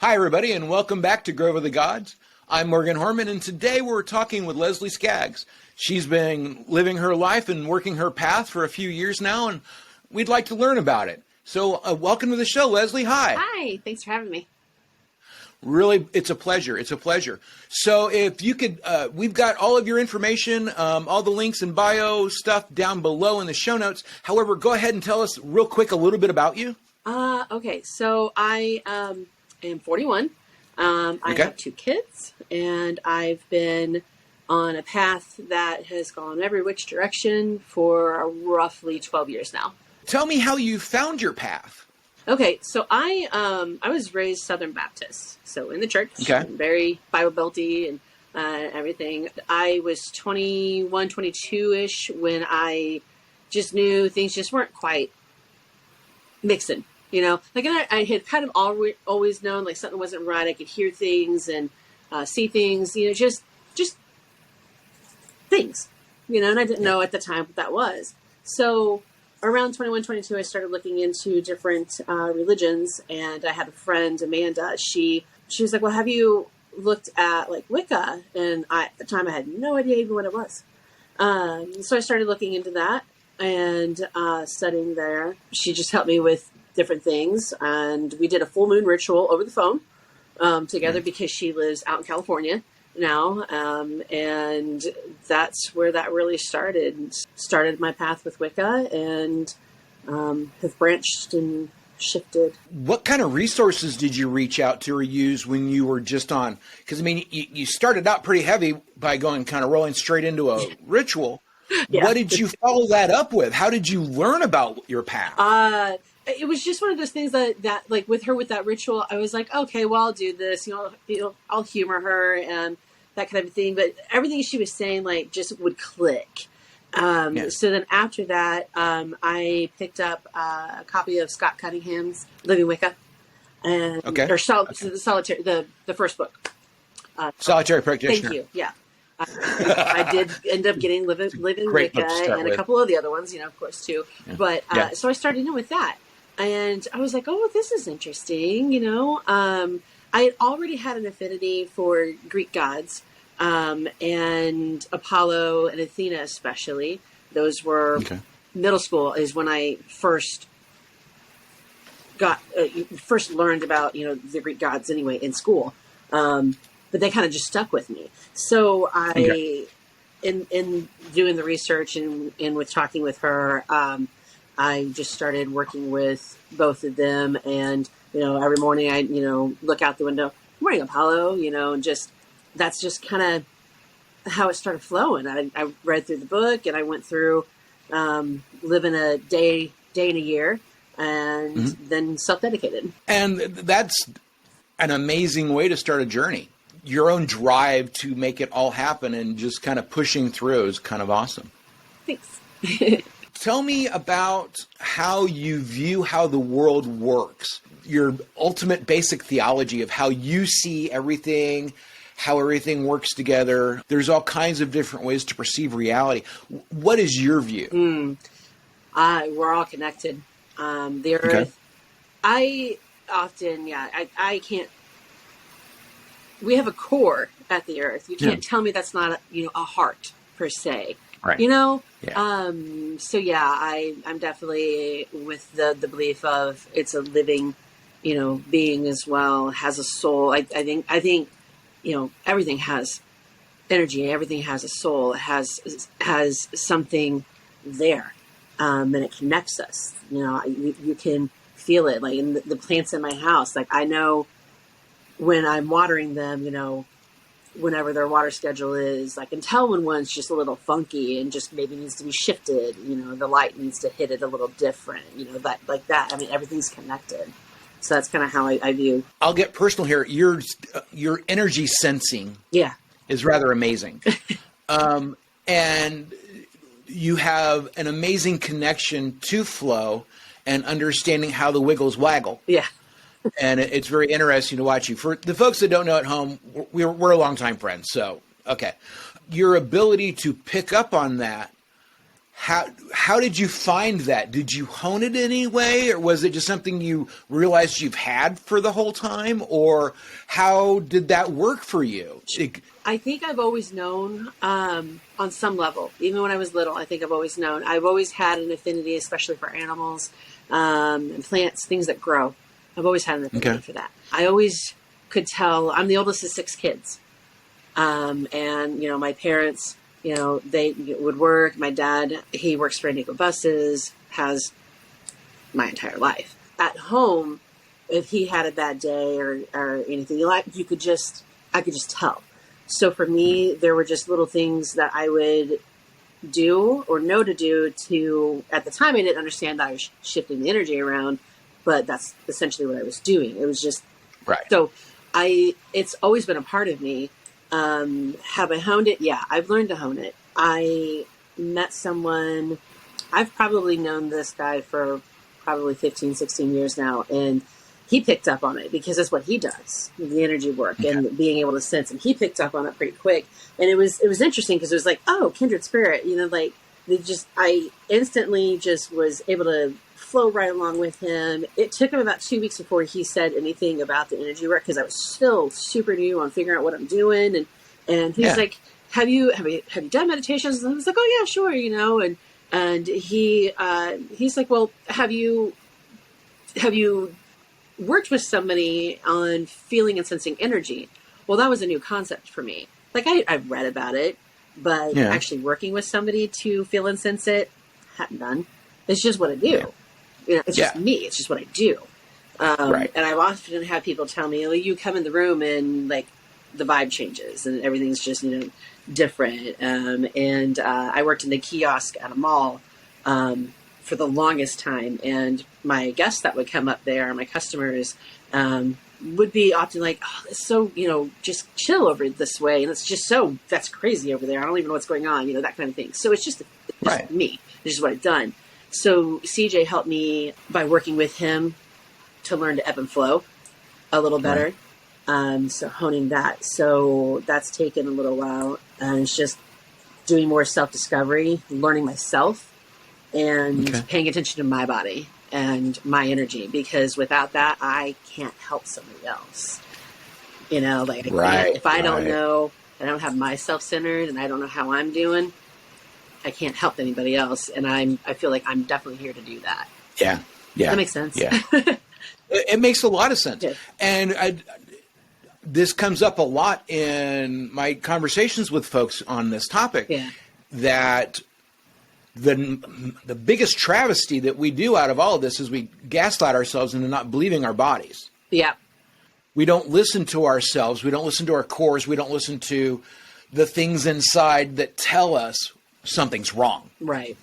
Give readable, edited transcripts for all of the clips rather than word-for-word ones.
Hi, everybody, and welcome back to Grove of the Gods. I'm Morgan Hornman, and today we're talking with Leslie Skaggs. She's been living her life and working her path for a few years now, and we'd like to learn about it. So welcome to the show, Leslie. Hi. Hi. Thanks for having me. Really, it's a pleasure. It's a pleasure. So if you could, we've got all of your information, all the links and bio stuff down below in the show notes. However, go ahead and tell us real quick a little bit about you. Okay. So I am 41. I have 2 kids, and I've been on a path that has gone every which direction for roughly 12 years now. Tell me how you found your path. Okay, so I was raised Southern Baptist, so in the church, very Bible belty and everything. I was 21, 22-ish when I just knew things just weren't quite mixing, you know. Like, and I had kind of always known, like, something wasn't right. I could hear things and see things, you know, just things, you know, and I didn't know at the time what that was. So around 21, 22, I started looking into different religions, and I had a friend, Amanda. She was like, well, have you looked at, like, Wicca? And at the time I had no idea even what it was. So I started looking into that and studying there. She just helped me with different things, and we did a full moon ritual over the phone together because she lives out in California now, and that's where that really started my path with Wicca, and have branched and shifted. What kind of resources did you reach out to or use when you were just on? Because, I mean, you started out pretty heavy by going kind of rolling straight into a ritual. Yeah. What did you follow that up with? How did you learn about your path? It was just one of those things that like with her, with that ritual, I was like, okay, well, I'll do this, you know, I'll humor her and that kind of thing. But everything she was saying, like, just would click. So then after that, I picked up a copy of Scott Cunningham's Living Wicca, and the solitary, the first book. Solitary Practitioner. Thank you. Yeah. I did end up getting Living Wicca and a couple of the other ones, you know, of course, too. Yeah. But so I started in with that. And I was like, oh, this is interesting, you know. I had already had an affinity for Greek gods, and Apollo and Athena especially. Those were middle school is when I first learned about, you know, the Greek gods anyway in school. But they kind of just stuck with me. So in doing the research and with talking with her, I just started working with both of them. And, you know, every morning I, you know, look out the window, good morning, Apollo, you know, and that's just kind of how it started flowing. I read through the book, and I went through living a day in a year, and then self-dedicated. And that's an amazing way to start a journey. Your own drive to make it all happen and just kind of pushing through is kind of awesome. Thanks. Tell me about how you view how the world works, your ultimate basic theology of how you see everything, how everything works together. There's all kinds of different ways to perceive reality. What is your view? We're all connected. The earth, I often, I can't, we have a core at the earth. You can't tell me that's not a heart per se. Right. You know? Yeah. So I'm definitely with the belief of it's a living, you know, being as well, has a soul. I think, you know, everything has energy, everything has a soul, it has something there. And it connects us. You know, you can feel it, like in the plants in my house. Like, I know when I'm watering them, you know, whenever their water schedule is, I can tell when one's just a little funky and just maybe needs to be shifted. You know, the light needs to hit it a little different, you know, that like that. I mean, everything's connected. So that's kind of how I view. I'll get personal here. Your energy sensing is rather amazing. And you have an amazing connection to flow and understanding how the wiggles waggle. Yeah. And it's very interesting to watch you. For the folks that don't know at home, we're longtime friends. So, okay. Your ability to pick up on that how did you find that? Did you hone it in any way, or was it just something you realized you've had for the whole time, or how did that work for you? I think I've always known on some level, even when I was little. I think I've always known. I've always had an affinity, especially for animals and plants, things that grow. I've always had an affinity for that. I always could tell. I'm the oldest of 6 kids, and my parents. They would work. My dad, he works for Indigo Buses, has my entire life. At home, if he had a bad day or anything, I could just tell. So for me, there were just little things that I would do or know to do to, at the time I didn't understand that I was shifting the energy around, but that's essentially what I was doing. It was just, right. So it's always been a part of me. Have I honed it? Yeah, I've learned to hone it. I met someone, I've probably known this guy for probably 15, 16 years now. And he picked up on it because that's what he does, the energy work and being able to sense. And he picked up on it pretty quick. And it was interesting because it was like, oh, kindred spirit, I instantly just was able to flow right along with him. It took him about 2 weeks before he said anything about the energy work because I was still super new on figuring out what I'm doing. And he's like, have you done meditations? And I was like, oh yeah, sure, and he's like, well, have you worked with somebody on feeling and sensing energy? Well, that was a new concept for me. Like I've read about it, but actually working with somebody to feel and sense it, hadn't done. It's just what I do. It's just me. It's just what I do. Right. And I've often had people tell me, oh, you come in the room and like the vibe changes and everything's just, different. And I worked in the kiosk at a mall for the longest time. And my guests that would come up there, my customers, would be often like, oh, it's so, just chill over this way. And it's just that's crazy over there. I don't even know what's going on, that kind of thing. So it's just me. It's just what I've done. So CJ helped me by working with him to learn to ebb and flow a little better. Right. So honing that. So that's taken a little while. And it's just doing more self-discovery, learning myself, and paying attention to my body and my energy. Because without that, I can't help somebody else. If I don't know, and I don't have myself centered, and I don't know how I'm doing, I can't help anybody else. And I feel like I'm definitely here to do that. Yeah. Yeah. That makes sense. Yeah. It makes a lot of sense. Yeah. And this comes up a lot in my conversations with folks on this topic, that the biggest travesty that we do out of all of this is we gaslight ourselves into not believing our bodies. Yeah. We don't listen to ourselves. We don't listen to our cores. We don't listen to the things inside that tell us something's wrong. Right.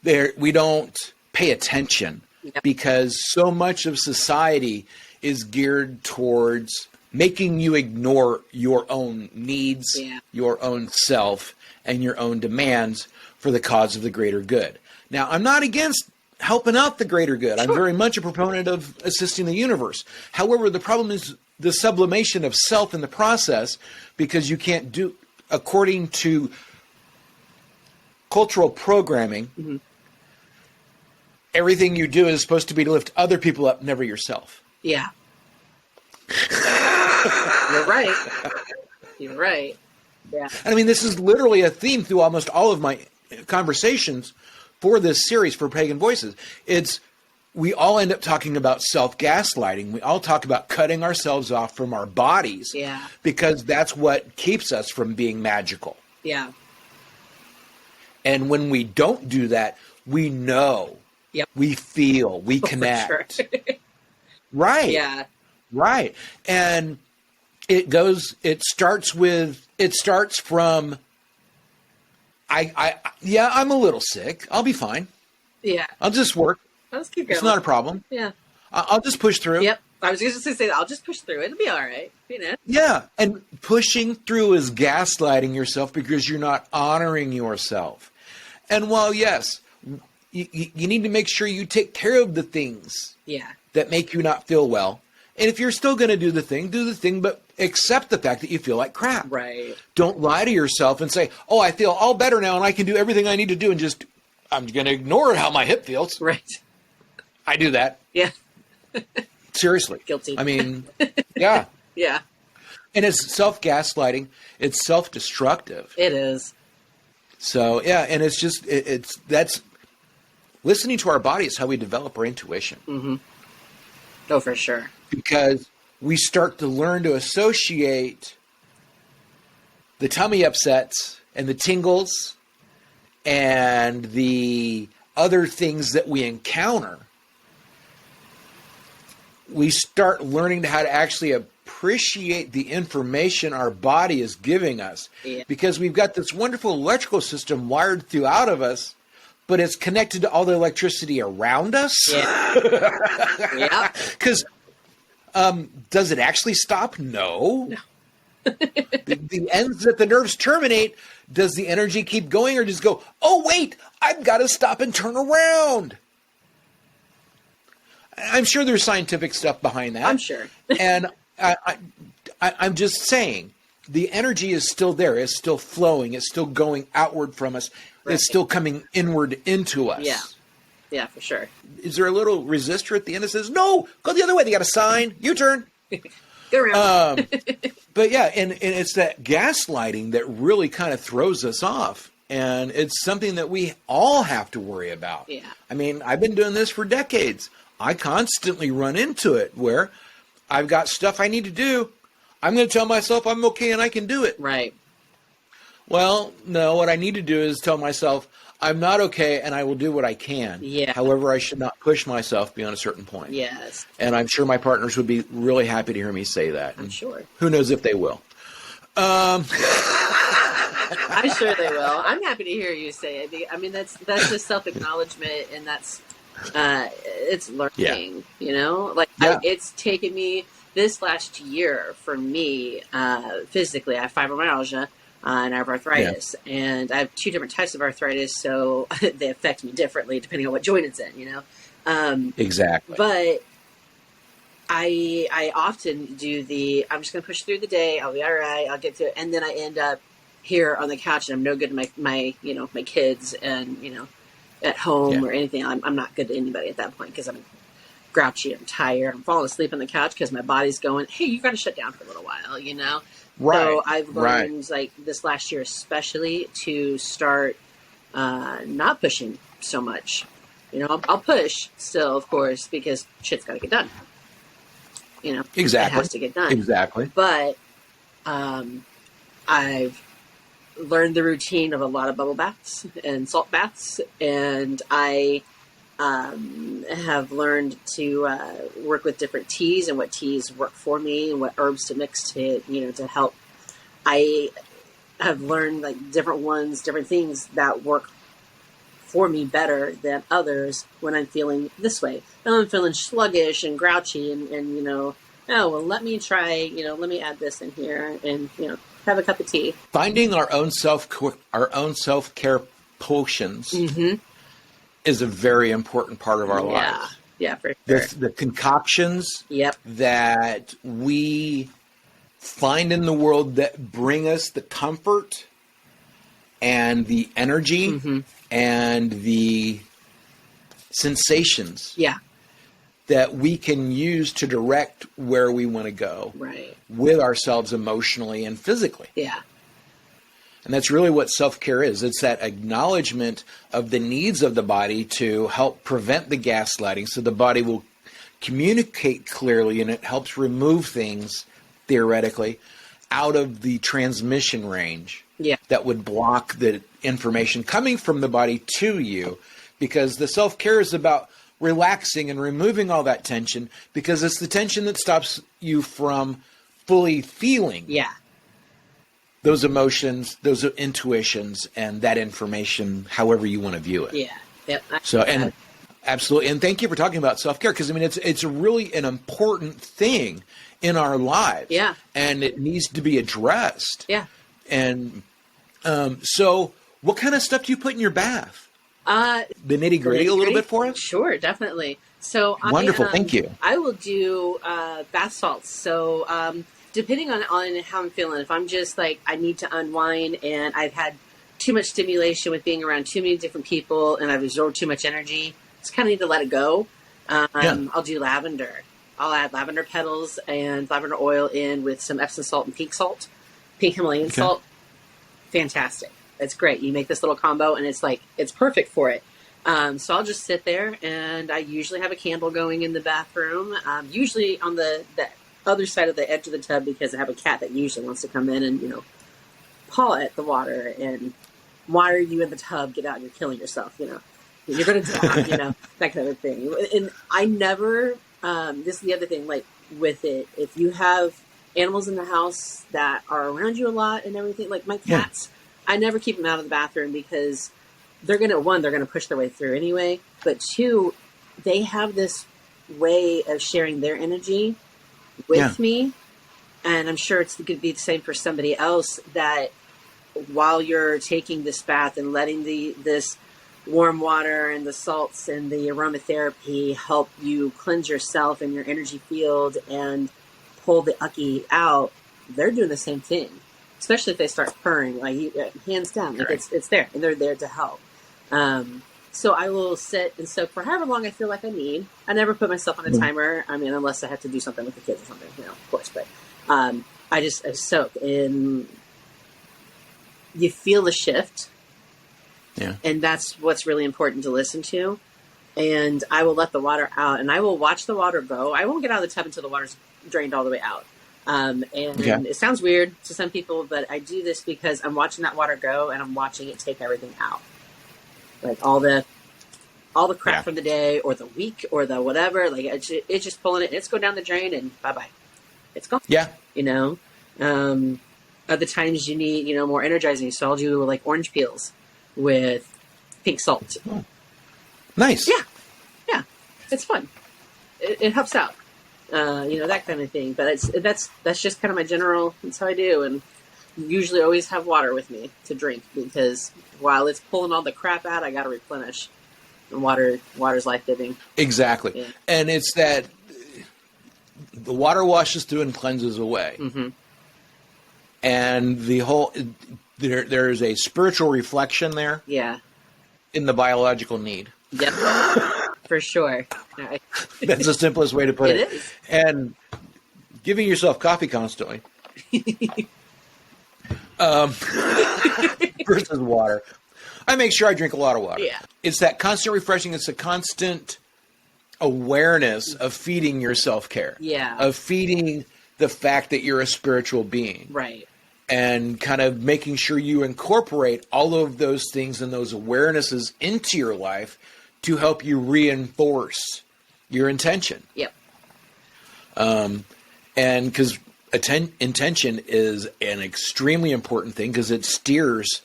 We don't pay attention because so much of society is geared towards making you ignore your own needs, your own self, and your own demands for the cause of the greater good. Now, I'm not against helping out the greater good. Sure. I'm very much a proponent of assisting the universe. However, the problem is the sublimation of self in the process, because you can't do, according to cultural programming, everything you do is supposed to be to lift other people up, never yourself. Yeah. You're right. You're right. Yeah. I mean, this is literally a theme through almost all of my conversations for this series for Pagan Voices. We all end up talking about self-gaslighting. We all talk about cutting ourselves off from our bodies because that's what keeps us from being magical. Yeah. And when we don't do that, we know, we feel, we connect. For sure. Right. Yeah. Right. And it starts from, I'm a little sick. I'll be fine. Yeah. I'll just work. I'll just keep going. It's not a problem. Yeah. I'll just push through. Yep. I was just going to say that. I'll just push through. It'll be all right. Yeah. And pushing through is gaslighting yourself because you're not honoring yourself. And while, yes, you need to make sure you take care of the things that make you not feel well. And if you're still going to do the thing, but accept the fact that you feel like crap. Right. Don't lie to yourself and say, oh, I feel all better now and I can do everything I need to do, and just, I'm going to ignore how my hip feels. Right. I do that. Yeah. Seriously. Guilty. I mean, yeah. Yeah. And it's self-gaslighting. It's self-destructive. It is. So, yeah, and it's just, that's, listening to our body is how we develop our intuition. Mm-hmm. Oh, for sure. Because we start to learn to associate the tummy upsets and the tingles and the other things that we encounter. We start learning how to actually appreciate the information our body is giving us. Yeah. Because we've got this wonderful electrical system wired throughout of us, but it's connected to all the electricity around us. Yeah. Yeah. Because does it actually stop? No. The ends that the nerves terminate, does the energy keep going, or just go, oh, wait, I've got to stop and turn around? I'm sure there's scientific stuff behind that. I'm sure. And I'm just saying, the energy is still there. It's still flowing. It's still going outward from us. Right. It's still coming inward into us. Yeah. Yeah, for sure. Is there a little resistor at the end that says, no, go the other way? They got a sign. U-turn. Go around. But yeah, and it's that gaslighting that really kind of throws us off. And it's something that we all have to worry about. Yeah. I mean, I've been doing this for decades. I constantly run into it where I've got stuff I need to do. I'm going to tell myself I'm okay and I can do it. Right. Well, no, what I need to do is tell myself I'm not okay and I will do what I can. Yeah. However, I should not push myself beyond a certain point. Yes. And I'm sure my partners would be really happy to hear me say that. I'm sure. Who knows if they will. I'm sure they will. I'm happy to hear you say it. I mean, that's just self-acknowledgement, and that's it's learning. Yeah. You know, like it's taken me this last year for me physically. I have fibromyalgia and I have arthritis, and I have 2 different types of arthritis, so they affect me differently depending on what joint it's in. You know, exactly. But I often do I'm just going to push through the day. I'll be all right. I'll get through it. And then I end up here on the couch and I'm no good to my kids and, at home or anything. I'm not good to anybody at that point because I'm grouchy. I'm tired. I'm falling asleep on the couch because my body's going, hey, you got to shut down for a little while, Right. So I've learned like this last year, especially to start not pushing so much. I'll push still, of course, because shit's got to get done. Exactly. It has to get done. Exactly. But I've learned the routine of a lot of bubble baths and salt baths, and I have learned to work with different teas and what teas work for me and what herbs to mix to help. I have learned like different ones, different things that work for me better than others when I'm feeling this way. When I'm feeling sluggish and grouchy and oh, well, let me try, let me add this in here and, have a cup of tea. Finding our own self-care potions is a very important part of our lives. Yeah, for sure. The concoctions that we find in the world that bring us the comfort and the energy and the sensations that we can use to direct where we want to go with ourselves emotionally and physically. Yeah. And that's really what self-care is. It's that acknowledgement of the needs of the body to help prevent the gaslighting so the body will communicate clearly, and it helps remove things, theoretically, out of the transmission range that would block the information coming from the body to you, because the self-care is about relaxing and removing all that tension, because it's the tension that stops you from fully feeling those emotions, those intuitions, and that information, however you want to view it. Yeah. Yep. So, and absolutely. And thank you for talking about self-care, because I mean, it's really an important thing in our lives. Yeah. And it needs to be addressed. Yeah. And so what kind of stuff do you put in your bath? The nitty-gritty a little bit for us? Sure, definitely. So Wonderful. Thank you. I will do bath salts. So depending on how I'm feeling, if I'm just like I need to unwind and I've had too much stimulation with being around too many different people and I've absorbed too much energy, just kind of need to let it go. I'll do lavender. I'll add lavender petals and lavender oil in with some Epsom salt and pink Himalayan salt. Fantastic. It's great. You make this little combo and it's perfect for it. So I'll just sit there and I usually have a candle going in the bathroom, usually on the other side of the edge of the tub because I have a cat that usually wants to come in and, paw at the water and why are you in the tub? Get out, you're killing yourself, you're going to drown, that kind of thing. And I never, this is the other thing, like with it, if you have animals in the house that are around you a lot and everything, like my cats, I never keep them out of the bathroom because they're going to push their way through anyway. But two, they have this way of sharing their energy with me. And I'm sure it's going to be the same for somebody else that while you're taking this bath and letting this warm water and the salts and the aromatherapy help you cleanse yourself and your energy field and pull the ucky out, they're doing the same thing, especially if they start purring, like hands down, like it's there and they're there to help. So I will sit and soak for however long I feel like I need. I never put myself on a timer. I mean, unless I have to do something with the kids or something, of course, but, I soak and you feel the shift. Yeah. And that's what's really important to listen to. And I will let the water out and I will watch the water go. I won't get out of the tub until the water's drained all the way out. And it sounds weird to some people, but I do this because I'm watching that water go and I'm watching it take everything out. Like all the crap from the day or the week or the whatever, like it's just pulling it. It's going down the drain and bye-bye. It's gone. Yeah. Other times you need, more energizing. So I'll do like orange peels with pink salt. Oh. Nice. Yeah. Yeah. It's fun. It helps out. That kind of thing. But that's just kind of my general, that's how I do. And usually always have water with me to drink because while it's pulling all the crap out, I got to replenish. And water's life-giving. Exactly. Yeah. And it's that the water washes through and cleanses away. Mm-hmm. And the whole, there's a spiritual reflection there. Yeah. In the biological need. Yep. For sure. That's the simplest way to put it. It is. And giving yourself coffee constantly. Versus water. I make sure I drink a lot of water. Yeah. It's that constant refreshing. It's a constant awareness of feeding your self-care. Yeah. Of feeding the fact that you're a spiritual being. Right. And kind of making sure you incorporate all of those things and those awarenesses into your life to help you reinforce your intention. Yep. And because intention is an extremely important thing because it steers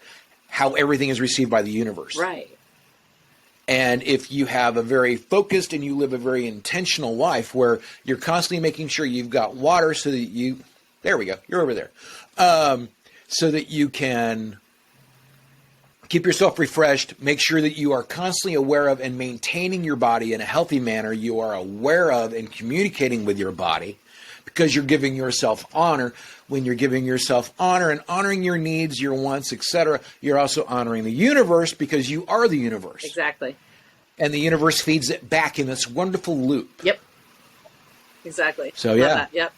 how everything is received by the universe. Right. And if you have a very focused and you live a very intentional life where you're constantly making sure you've got water so that there we go, you're over there. So that you can keep yourself refreshed, make sure that you are constantly aware of and maintaining your body in a healthy manner. You are aware of and communicating with your body because you're giving yourself honor. When you're giving yourself honor and honoring your needs, your wants, etc., you're also honoring the universe because you are the universe. Exactly. And the universe feeds it back in this wonderful loop. Yep. Exactly. So, yeah. Yep.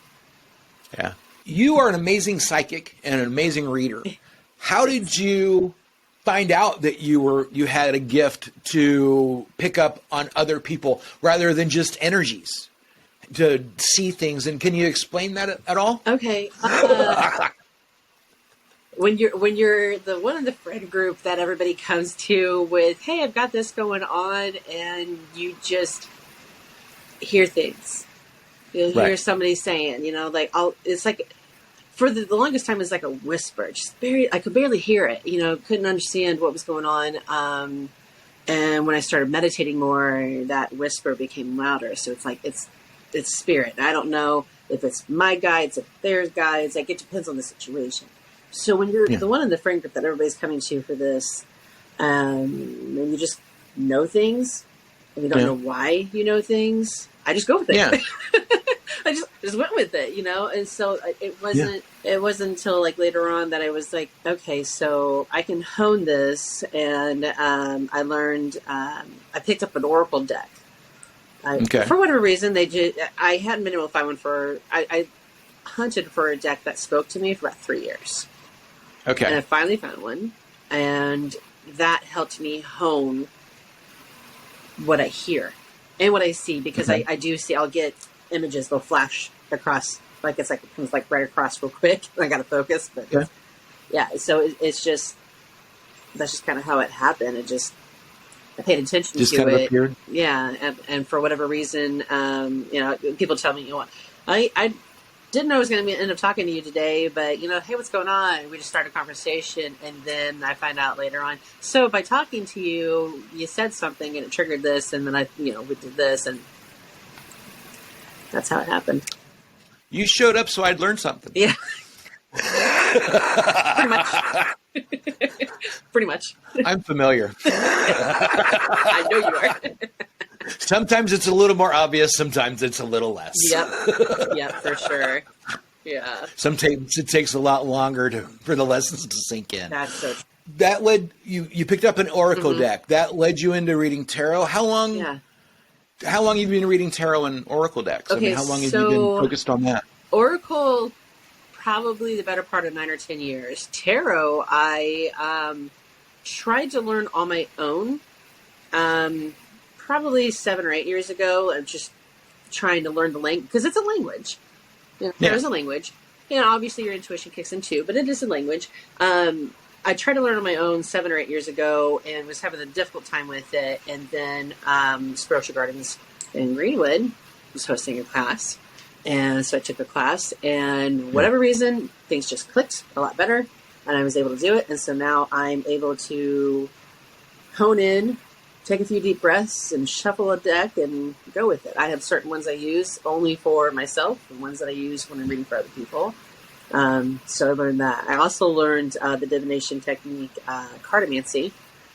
Yeah. You are an amazing psychic and an amazing reader. How did you find out that you had a gift to pick up on other people rather than just energies, to see things? And can you explain that at all? Okay. When you're the one in the friend group that everybody comes to with, hey, I've got this going on, and you just hear things. You'll hear somebody saying, it's like, for the longest time, it's like a whisper. I could barely hear it, couldn't understand what was going on. And when I started meditating more, that whisper became louder. So it's like, it's spirit. I don't know if it's my guides, if there's guides, like it depends on the situation. So when you're the one in the friend group that everybody's coming to for this, and you just know things, and you don't know why you know things, I just go with it. Yeah. I just went with it, and so it wasn't until like later on that I was like, okay, so I can hone this, and I learned I picked up an oracle deck. For whatever reason, I hadn't been able to find one I hunted for a deck that spoke to me for about 3 years. Okay. And I finally found one, and that helped me hone what I hear and what I see, because I do see, I'll get images, they'll flash across, like it comes like right across real quick. I got to focus, but so it's just, that's just kind of how it happened. I paid attention just to kind it. Of appeared. Yeah. And for whatever reason, people tell me, I didn't know I was going to end up talking to you today, but hey, what's going on? We just started a conversation, and then I find out later on. So by talking to you, you said something, and it triggered this, and then we did this, and that's how it happened. You showed up so I'd learn something. Yeah. Pretty much. Pretty much. I'm familiar. I know you are. Sometimes it's a little more obvious. Sometimes it's a little less. Yep, for sure. Yeah. Sometimes it takes a lot longer for the lessons to sink in. That's so true. That led you picked up an oracle deck. That led you into reading tarot. How long? Yeah. How long have you been reading tarot and oracle decks? Okay, how long have you been focused on that? Oracle, probably the better part of 9 or 10 years. Tarot, I tried to learn on my own. Probably 7 or 8 years ago. I'm just trying to learn the language, because it's a language. There's a language. Obviously your intuition kicks in too, but it is a language. I tried to learn on my own 7 or 8 years ago and was having a difficult time with it. And then Spiritual Gardens in Greenwood was hosting a class. And so I took a class, and whatever reason, things just clicked a lot better, and I was able to do it. And so now I'm able to hone in, take a few deep breaths, and shuffle a deck and go with it. I have certain ones I use only for myself, and ones that I use when I'm reading for other people. So I learned that. I also learned the divination technique, cartomancy,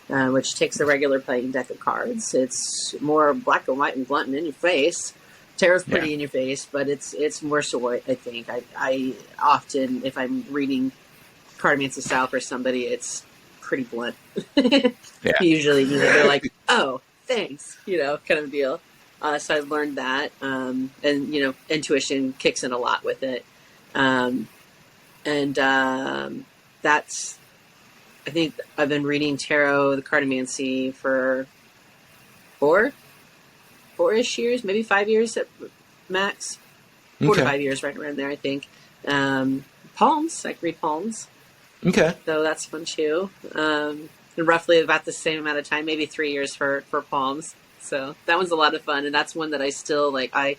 which takes a regular playing deck of cards. It's more black and white and blunt and in your face. Tarot's pretty in your face, but it's more so, I think. I often, if I'm reading cartomancy style for somebody, it's pretty blunt. Usually, they're like, oh, thanks, kind of deal. So I learned that, and intuition kicks in a lot with it. That's, I think I've been reading tarot, the cartomancy for 4-ish years, maybe 5 years at max. 4 to 5 years, right around there, I think. Palms, I can read palms. Okay. So that's fun too. And roughly about the same amount of time, maybe 3 years for palms. So that one's a lot of fun, and that's one that I still I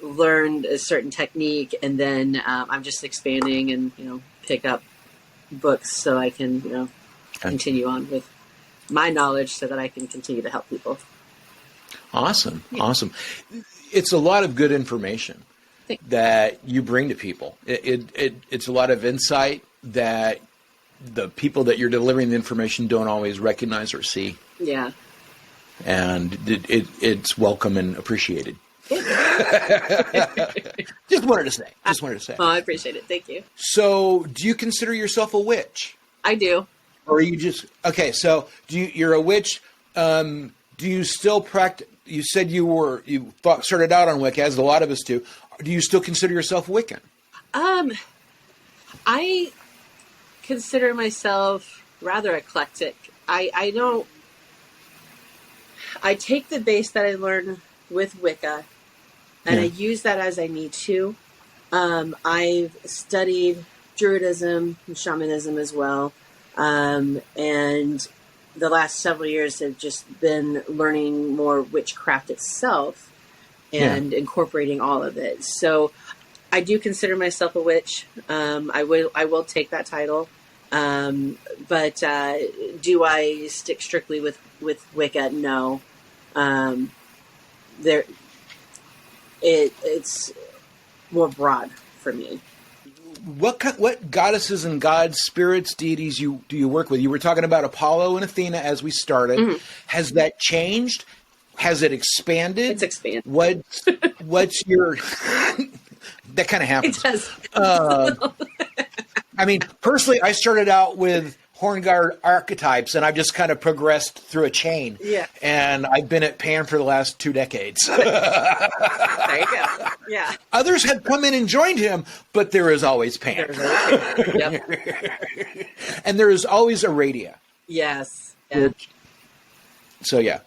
learned a certain technique, and then I'm just expanding and pick up books so I can continue on with my knowledge so that I can continue to help people. Awesome. It's a lot of good information that you bring to people. It's a lot of insight that the people that you're delivering the information don't always recognize or see. Yeah. And it's welcome and appreciated. Just wanted to say. Oh, I appreciate it. Thank you. So, do you consider yourself a witch? I do. Or are you just okay? So, you're a witch? Do you still practice? You said started out on Wicca, as a lot of us do. Do you still consider yourself Wiccan? I consider myself rather eclectic. I don't. I take the base that I learned with Wicca, and I use that as I need to. I've studied Druidism and shamanism as well, and the last several years have just been learning more witchcraft itself and incorporating all of it. So I do consider myself a witch. I will take that title. But do I stick strictly with Wicca? No. It's more broad for me. what goddesses and gods, spirits, deities do you work with? You were talking about Apollo and Athena as we started. Mm-hmm. Has that changed? Has it expanded? It's expanded. What's your that kind of happens. It does. I mean, personally, I started out with Horngard archetypes, and I've just kind of progressed through a chain. Yeah. And I've been at Pan for the last 2 decades. There you go. Yeah. Others have come in and joined him, but there is always Pan. Yep. And there is always Aradia. Yes. Yeah. So yeah.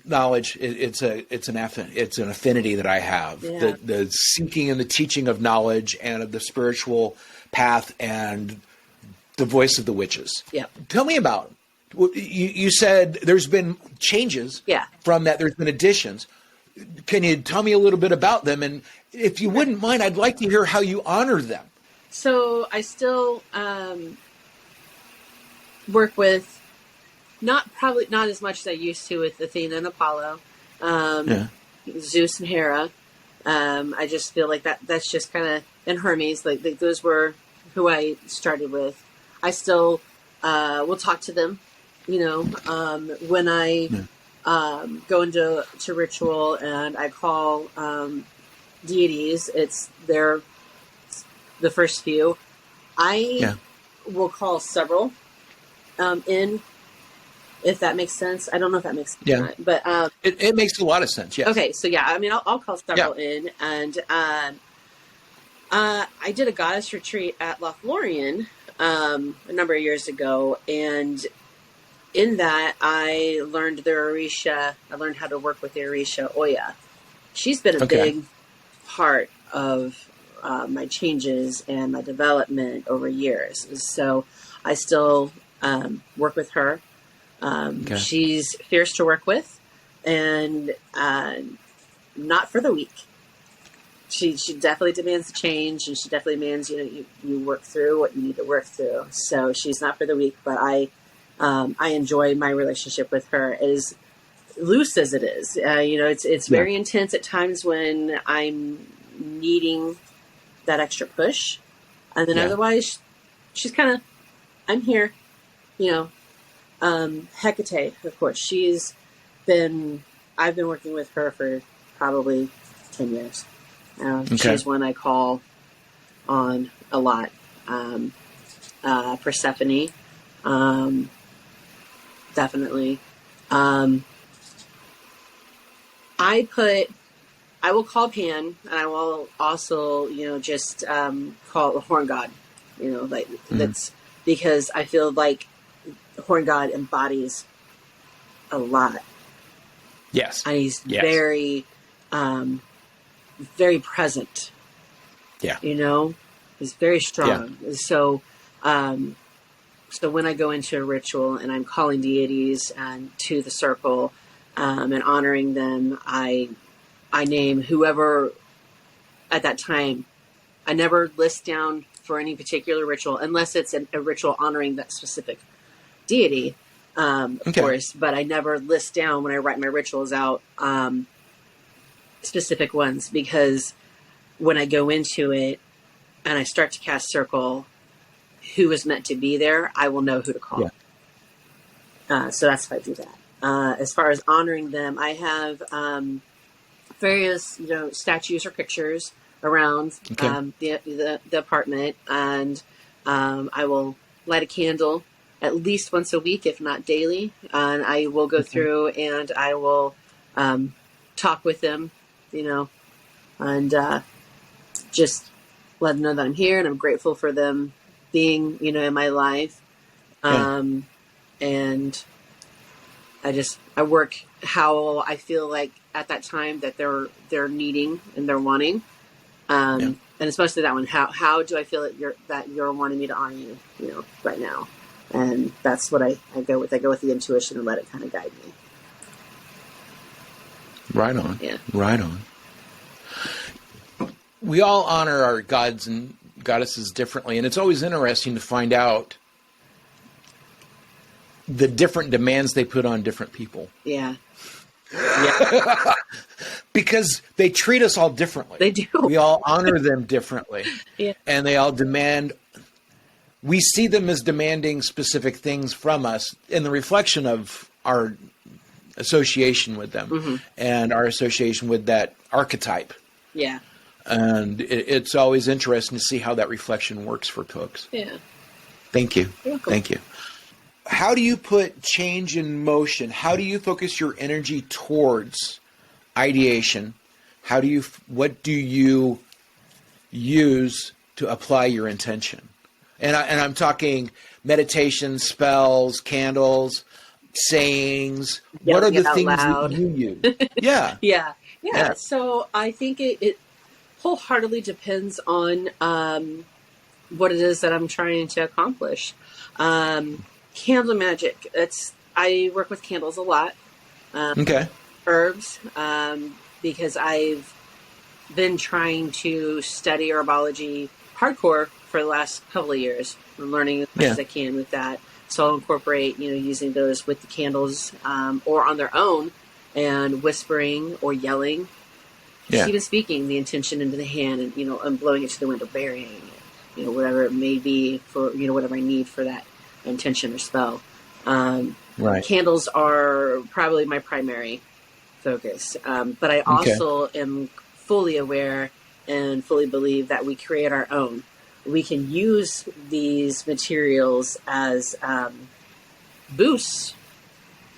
Knowledge, it's an affinity that I have. Yeah. The seeking and the teaching of knowledge and of the spiritual path and the voice of the witches. Yeah. Tell me about it. You said there's been changes. Yeah. From that, there's been additions. Can you tell me a little bit about them? And if you wouldn't mind, I'd like to hear how you honor them. So I still work with. Probably not as much as I used to with Athena and Apollo, Zeus and Hera. I just feel like that's just kind of, and Hermes, like those were who I started with. I still will talk to them, when I go into ritual and I call deities. They're the first few. I will call several in. If that makes sense. I don't know if that makes sense or not, but it makes a lot of sense. Yes. Okay, so yeah, I mean, I'll call several in, and I did a goddess retreat at Lothlorien a number of years ago, and in that I learned the Orisha. I learned how to work with the Orisha Oya. She's been a big part of my changes and my development over years. So I still work with her. She's fierce to work with, and not for the weak. She definitely demands a change, and she definitely demands you work through what you need to work through. So she's not for the weak, but I enjoy my relationship with her. As loose as it is, it's very intense at times when I'm needing that extra push, and then otherwise she's kind of, I'm here, Hecate, of course, I've been working with her for probably 10 years. She's one I call on a lot. Persephone, definitely. I will call Pan, and I will also, just call the Horn God, that's because I feel like the Horn God embodies a lot. Yes. And he's very, very present. Yeah. He's very strong. Yeah. So when I go into a ritual and I'm calling deities and to the circle, and honoring them, I name whoever at that time. I never list down for any particular ritual unless it's a ritual honoring that specific deity, of course, but I never list down when I write my rituals out specific ones, because when I go into it and I start to cast circle, who is meant to be there, I will know who to call. So that's how I do that. As far as honoring them, I have various statues or pictures around the apartment, and I will light a candle at least once a week, if not daily. And I will go through and I will talk with them, and just let them know that I'm here and I'm grateful for them being, in my life. And I work how I feel like at that time that they're needing and they're wanting. And especially that one, how do I feel that you're wanting me to honor you, right now? And that's what I go with. I go with the intuition and let it kind of guide me. Right on. Yeah. Right on. We all honor our gods and goddesses differently, and it's always interesting to find out the different demands they put on different people. Yeah. Because they treat us all differently. They do. We all honor them differently. Yeah. And they all demand, we see them as demanding specific things from us in the reflection of our association with them and our association with that archetype. Yeah. And it's always interesting to see how that reflection works for cooks. Yeah. Thank you. You're welcome. Thank you. How do you put change in motion? How do you focus your energy towards ideation? What do you use to apply your intention? And I'm talking meditation, spells, candles, sayings. What are the things that you use? Yeah. Yeah. So I think it wholeheartedly depends on what it is that I'm trying to accomplish. Candle magic. I work with candles a lot. Okay. Herbs, because I've been trying to study herbology hardcore for the last couple of years. I'm learning as much as I can with that. So I'll incorporate, using those with the candles or on their own, and whispering or yelling, just even speaking the intention into the hand, and and blowing it to the wind or burying it, whatever it may be for whatever I need for that intention or spell. Right. Candles are probably my primary focus, but I also am fully aware and fully believe that we create our own. We can use these materials as boosts,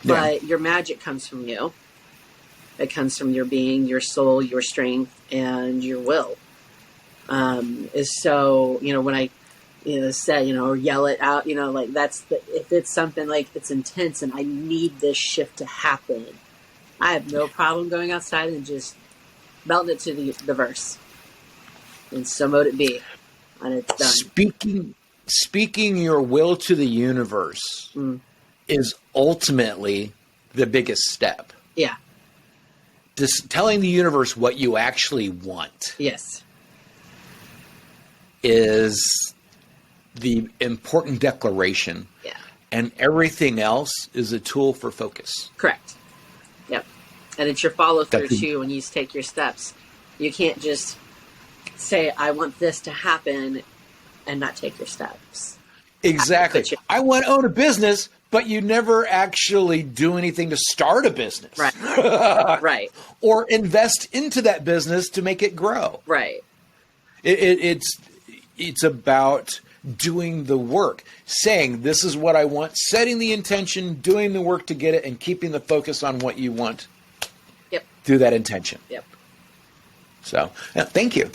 but your magic comes from you. It comes from your being, your soul, your strength, and your will. So, when I say, or yell it out, if it's something like it's intense and I need this shift to happen, I have no problem going outside and just belting it to the verse. And so mote it be. And it's done. Speaking your will to the universe is ultimately the biggest step. Yeah. Just telling the universe what you actually want. Yes. Is the important declaration. Yeah. And everything else is a tool for focus. Correct. Yep. And it's your follow through too when you take your steps. You can't just say, I want this to happen, and not take your steps. Exactly. I want to own a business, but you never actually do anything to start a business. Right. Right. Or invest into that business to make it grow. Right. It's about doing the work, saying this is what I want, setting the intention, doing the work to get it, and keeping the focus on what you want. Yep. Through that intention. Yep. So, thank you.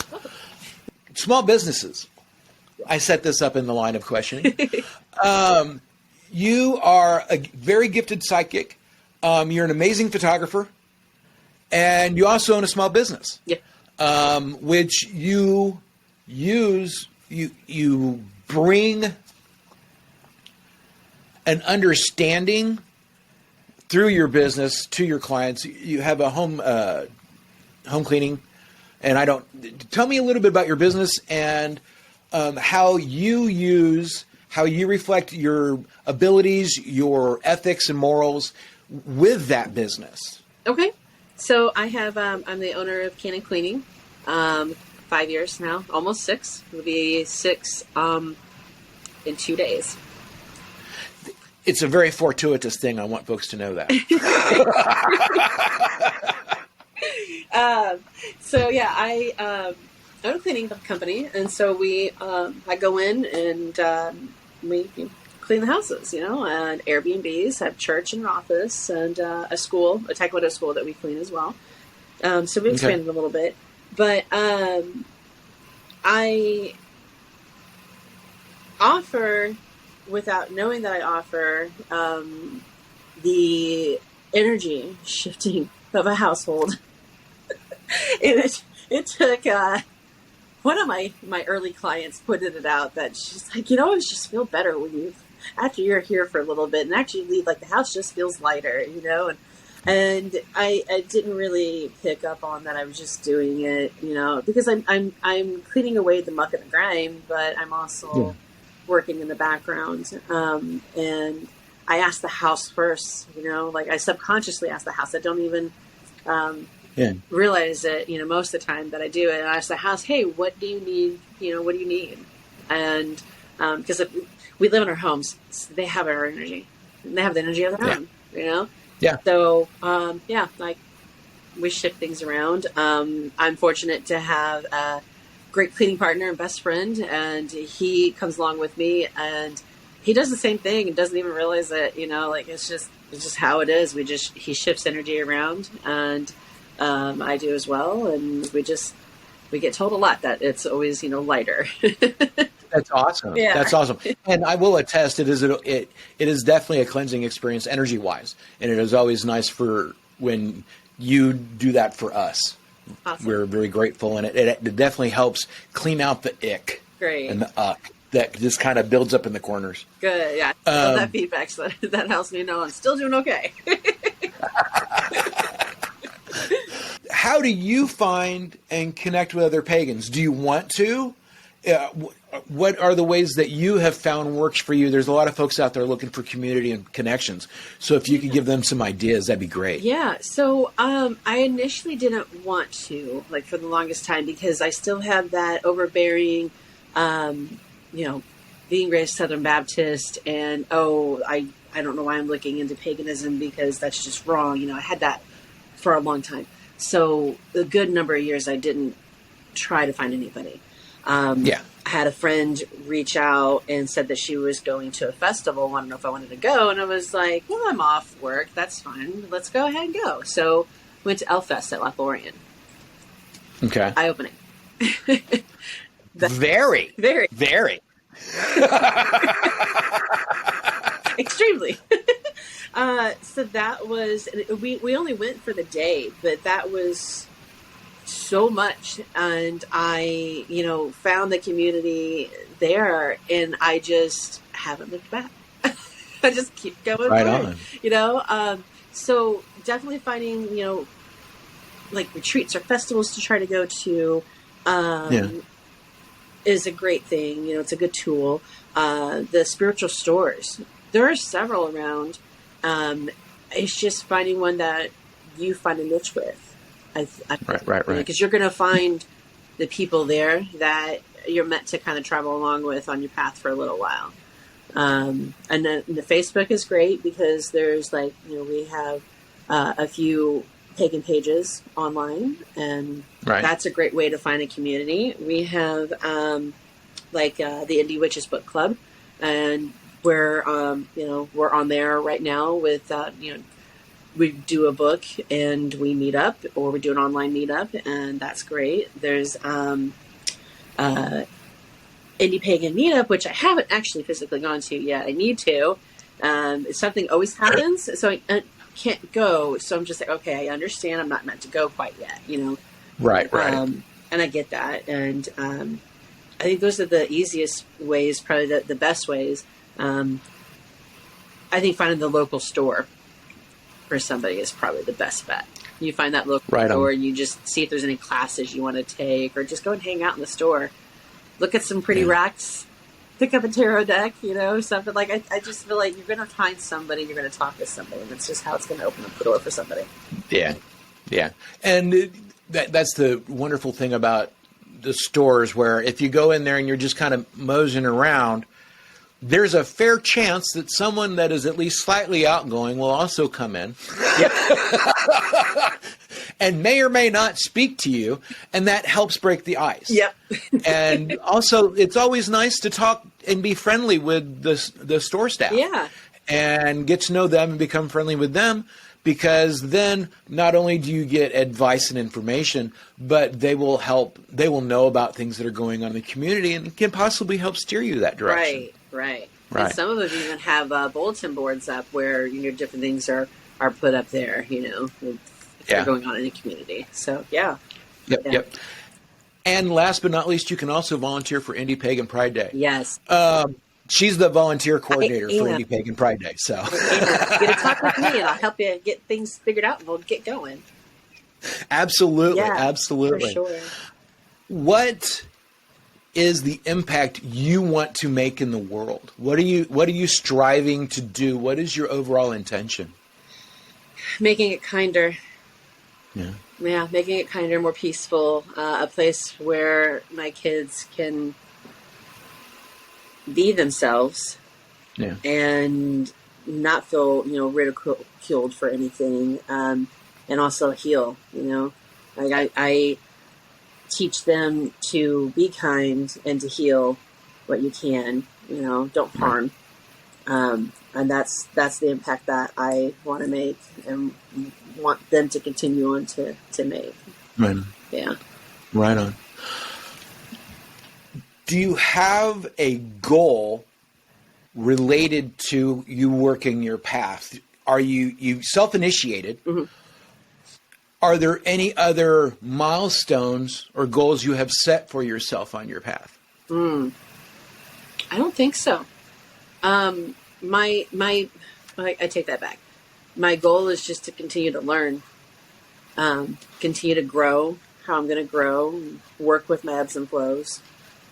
Small businesses. I set this up in the line of questioning. You are a very gifted psychic. You're an amazing photographer, and you also own a small business. Yeah. Which you use. You bring an understanding through your business to your clients. You have a home cleaning, and tell me a little bit about your business and how you reflect your abilities, your ethics and morals with that business. Okay. So I have, I'm the owner of Canon Cleaning. 5 years now, almost 6. It'll be 6 in 2 days. It's a very fortuitous thing. I want folks to know that. I own a cleaning company, and so I go in and we clean the houses, and Airbnbs, have church and an office, and a school, a taekwondo school that we clean as well. So we've expanded a little bit. But I offer, without knowing that I offer, the energy shifting of a household. It took one of my early clients pointed it out, that she's like, you always just feel better when after you're here for a little bit and actually leave, like the house just feels lighter, And I didn't really pick up on that. I was just doing it, because I'm cleaning away the muck and the grime, but I'm also working in the background. And I ask the house first, I subconsciously ask the house. I don't even realize it, most of the time that I do it. And I ask the house, hey, what do you need? What do you need? And because we live in our homes, so they have our energy. And they have the energy of their own, Yeah. So, like we shift things around. I'm fortunate to have a great cleaning partner and best friend, and he comes along with me, and he does the same thing and doesn't even realize it, it's just how it is. He shifts energy around, and I do as well. And we get told a lot that it's always, lighter. That's awesome. Yeah. That's awesome. And I will attest, it is definitely a cleansing experience energy wise. And it is always nice for when you do that for us. Awesome. We're very grateful. And it definitely helps clean out the ick. Great. And the uck that just kind of builds up in the corners. Good. Yeah. I love that feedback. So that helps me know I'm still doing okay. How do you find and connect with other pagans? Do you want to? What are the ways that you have found works for you? There's a lot of folks out there looking for community and connections. So if you could give them some ideas, that'd be great. Yeah. So I initially didn't want to, for the longest time, because I still have that overbearing, being raised Southern Baptist, and I don't know why I'm looking into paganism because that's just wrong. I had that for a long time. So a good number of years I didn't try to find anybody. I had a friend reach out and said that she was going to a festival, wanted to know if I wanted to go. And I was like, well, I'm off work. That's fine. Let's go ahead and go. So went to Elfest at Lothlorien. Okay. Eye-opening. Very. Very. Very. Extremely. So that was, we only went for the day, but that was so much. And I, found the community there, and I just haven't looked back. I just keep going right on. So definitely finding, retreats or festivals to try to go to, is a great thing. It's a good tool. The spiritual stores, there are several around. It's just finding one that you find a niche with. Right. Because you're going to find the people there that you're meant to kind of travel along with on your path for a little while. And then the Facebook is great because there's we have a few pagan pages online, and that's a great way to find a community. We have the Indie Witches Book Club, and we're on there right now with we do a book and we meet up, or we do an online meetup, and that's great. There's Indy Pagan meetup, which I haven't actually physically gone to yet. I need to. Something always happens, so I can't go. So I'm just like, okay, I understand. I'm not meant to go quite yet, Right. And I get that. And I think those are the easiest ways, probably the best ways. I think finding the local store for somebody is probably the best bet. You find that local store and you just see if there's any classes you want to take, or just go and hang out in the store. Look at some pretty racks, pick up a tarot deck, something like. I just feel like you're going to find somebody, you're going to talk to somebody. That's just how it's going to open up the door for somebody. Yeah. And that's the wonderful thing about the stores, where if you go in there and you're just kind of moseying around, there's a fair chance that someone that is at least slightly outgoing will also come in. Yep. And may or may not speak to you, and that helps break the ice. Yep. And also, it's always nice to talk and be friendly with the store staff. Yeah. And get to know them and become friendly with them, because then not only do you get advice and information, but they will know about things that are going on in the community and can possibly help steer you that direction. Right. And some of them even have bulletin boards up where different things are put up there, that are going on in the community. So Yep. And last but not least, you can also volunteer for Indy Pagan Pride Day. Yes. She's the volunteer coordinator for Indy Pagan Pride Day. So get to talk with me, and I'll help you get things figured out, and we'll get going. Absolutely. For sure. What is the impact you want to make in the world? What are you striving to do? What is your overall intention? Making it kinder. Yeah. Yeah, making it kinder, more peaceful, a place where my kids can be themselves Yeah. and not feel, ridiculed for anything, and also heal, Like I teach them to be kind and to heal what you can, don't harm. And that's the impact that I want to make and want them to continue on to make. Right. Yeah. Right on. Do you have a goal related to you working your path? Are you self-initiated? Mm-hmm. Are there any other milestones or goals you have set for yourself on your path? I don't think so. I take that back. My goal is just to continue to learn, continue to grow how I'm going to grow, work with my ebbs and flows.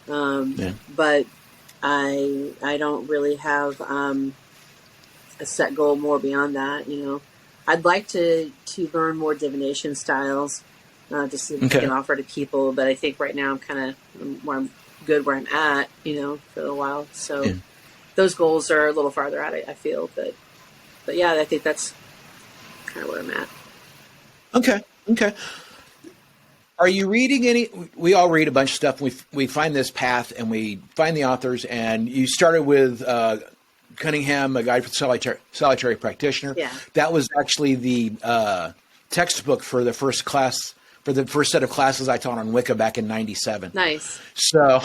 But I don't really have a set goal more beyond that. I'd like to learn more divination styles, just so I can offer to people. But I think right now I'm good where I'm at, for a while. So those goals are a little farther out, I feel. But yeah, I think that's kind of where I'm at. Okay. Are you reading any? We all read a bunch of stuff. We find this path and we find the authors. And you started with Cunningham, A Guide for the Solitary Practitioner. Yeah. That was actually the textbook for the first class, for the first set of classes I taught on Wicca back in '97. Nice. So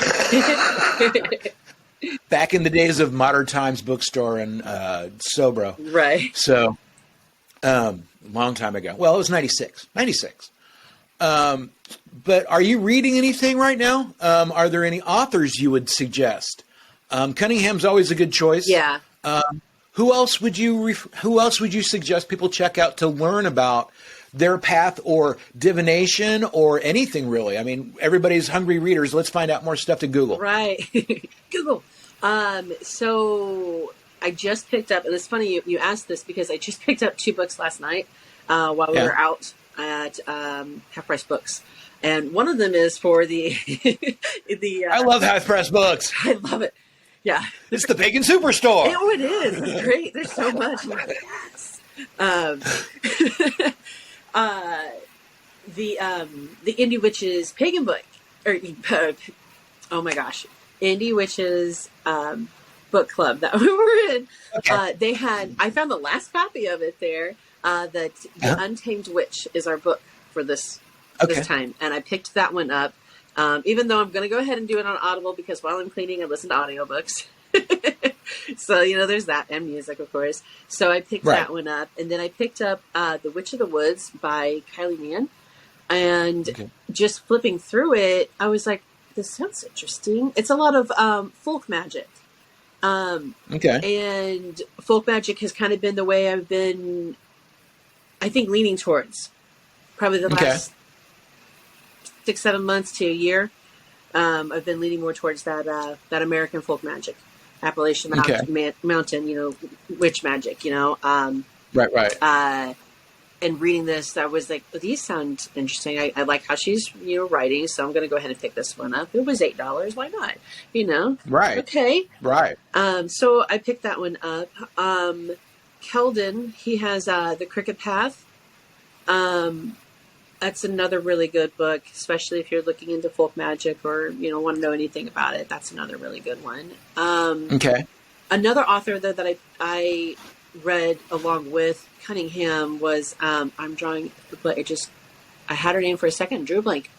back in the days of Modern Times Bookstore and Sobro. Right. So long time ago. Well, it was 96. But are you reading anything right now? Are there any authors you would suggest? Cunningham's always a good choice. Yeah. Who else would you suggest people check out to learn about their path or divination or anything really? I mean, everybody's hungry readers. Let's find out more stuff to Google. Right. Google. So I just picked up, and it's funny you asked this because I just picked up 2 books last night while we were out at Half Price Books. And one of them is for the I love Half Price Books. I love it. Yeah. It's the pagan superstore. Oh, it is. It's great. There's so much. Yes. The Indy Witches Pagan book. Oh my gosh. Indy Witches book club that we were in. Okay. I found the last copy of it there. The Untamed Witch is our book for this time. And I picked that one up. Even though I'm going to go ahead and do it on Audible because while I'm cleaning, I listen to audiobooks. So, there's that, and music, of course. So I picked that one up. And then I picked up The Witch of the Woods by Kylie Mann. And just flipping through it, I was like, this sounds interesting. It's a lot of folk magic. And folk magic has kind of been the way I've been, I think, leaning towards. Probably the last 6-7 months to a year. I've been leaning more towards that American folk magic, Appalachian Mountain, witch magic, Right. And reading this, I was like, well, these sound interesting. I like how she's, writing, so I'm going to go ahead and pick this one up. It was $8. Why not? Right. Okay. Right. So I picked that one up. Keldon, he has The Cricket Path. That's another really good book, especially if you're looking into folk magic or, want to know anything about it. That's another really good one. Another author, though, that I read along with Cunningham was, I'm drawing, but I had her name for a second, drew a blank.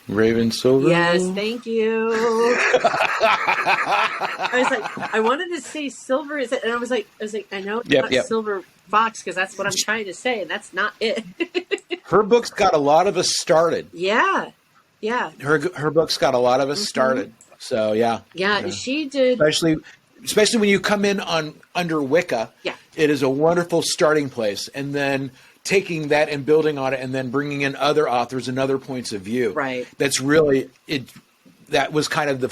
Raven Silver? Yes, thank you. I was like, I wanted to say silver, is it? And I was like, I know it's not Silver Fox because that's what I'm trying to say, and that's not it. Her books got a lot of us started. Yeah. Her books got a lot of us started. So she did. Especially when you come in under Wicca, it is a wonderful starting place, and then taking that and building on it, and then bringing in other authors and other points of view. Right. That's really it. That was kind of the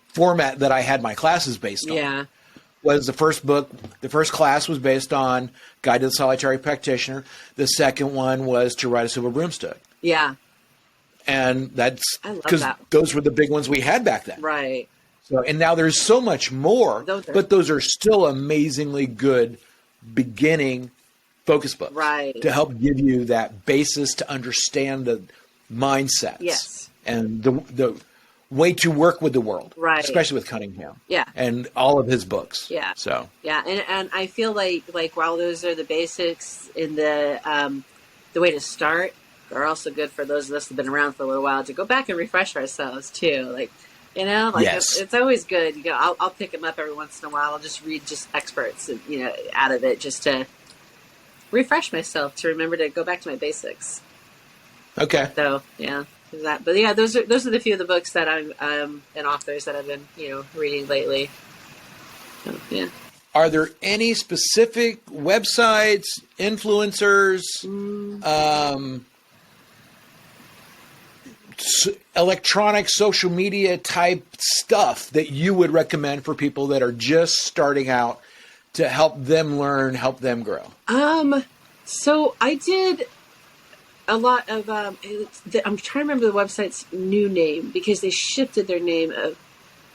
format that I had my classes based on. Yeah. was the first book. The first class was based on Guide to the Solitary Practitioner. The second one was To Ride a Silver Broomstick. Yeah. And that's I love because that. those were the big ones we had back then. Right. So, and now there's so much more, but those are still amazingly good beginning focus books. Right. To help give you that basis to understand the mindsets. Yes. And the way to work with the world. Right. Especially with Cunningham. Yeah. And all of his books. Yeah. So. Yeah. And I feel like while those are the basics in the way to start, are also good for those of us who've been around for a little while to go back and refresh ourselves too. Like, you know, like yes. it's always good. You know, I'll pick them up every once in a while. I'll just read just experts, and, you know, out of it just to refresh myself, to remember to go back to my basics. Okay. So yeah, that. But yeah, those are the few of the books that I'm and authors that I've been, you know, reading lately. So, yeah. Are there any specific websites, influencers, electronic social media type stuff that you would recommend for people that are just starting out to help them learn, help them grow? So I did a lot of, I'm trying to remember the website's new name because they shifted their name